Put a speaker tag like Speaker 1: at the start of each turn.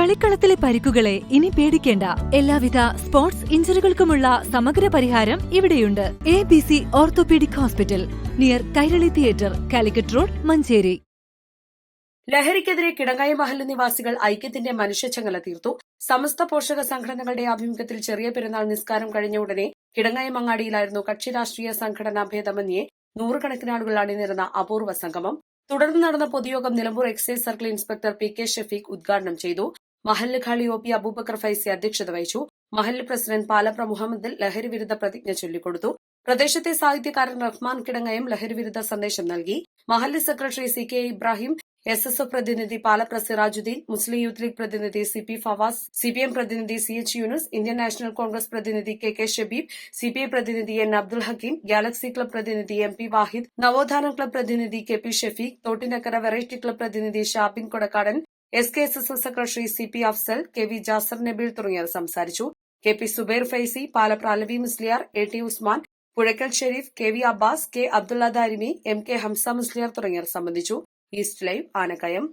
Speaker 1: കളിക്കളത്തിലെ പരിക്കുകളെ ഇനി പേടിക്കേണ്ട. എല്ലാവിധ സ്പോർട്സ് ഇഞ്ചുറികൾക്കുമുള്ള സമഗ്ര പരിഹാരം ഇവിടെയുണ്ട്. ABC orthopaedic hospital, near Kairali theatre, Calicut road, Manjeri.
Speaker 2: ലഹരിക്കെതിരെ കിടങ്ങായി മഹല്ല് നിവാസികൾ ഐക്യത്തിന്റെ മനുഷ്യച്ചങ്ങല തീർത്തു. സമസ്ത പോഷക സംഘടനകളുടെ ആഭിമുഖ്യത്തിൽ ചെറിയ പെരുന്നാൾ നിസ്കാരം കഴിഞ്ഞ ഉടനെ കിടങ്ങായി മങ്ങാടിയിലായിരുന്നു കക്ഷി രാഷ്ട്രീയ സംഘടനാ ഭേദമന്യേ നൂറുകണക്കിന് ആളുകൾ അണിനിരുന്ന അപൂർവ സംഗമം. തുടർന്ന് നടന്ന പൊതുയോഗം Nilambur excise circle inspector PK Shafeeq ഉദ്ഘാടനം ചെയ്തു. മഹല്ല് ഖാളി OP അബൂബക്കർ ഫൈസി അധ്യക്ഷത വഹിച്ചു. മഹല്ല് പ്രസിഡന്റ് പാലപ്ര മുഹമ്മദിൽ ലഹരി വിരുദ്ധ പ്രതിജ്ഞ ചൊല്ലിക്കൊടുത്തു. പ്രദേശത്തെ സാഹിത്യകാരൻ റഹ്മാൻ കിടങ്ങയം ലഹരിവിരുദ്ധ സന്ദേശം നൽകി. മഹല്ല് സെക്രട്ടറി CK ഇബ്രാഹിം, SSF പ്രതിനിധി Palapra Sirajuddeen, Muslim Youth League പ്രതിനിധി CP ഫവാസ്, CPM പ്രതിനിധി CH Yunus, Indian National Congress പ്രതിനിധി KK ഷബീബ്, CPI പ്രതിനിധി N Abdul Hakeem, Galaxy Club പ്രതിനിധി MP വാഹിദ്, നവോത്ഥാനം ക്ലബ് പ്രതിനിധി KP Shafeeq, Thottinakkara Variety Club പ്രതിനിധി Shabin Kodakkadan, SKSSF secretary CP Afsal, KV Jasar Nabeel തുടങ്ങിയവർ സംസാരിച്ചു. KP Subair Faizi, Palapra Alavi Musliyar, AT Usman, Puzhakkal Sharif, KV Abbas, K Abdulla Darimi, MK Hamsa Musliyar തുടങ്ങിയവർ സംബന്ധിച്ചു. East live, Anakkayam.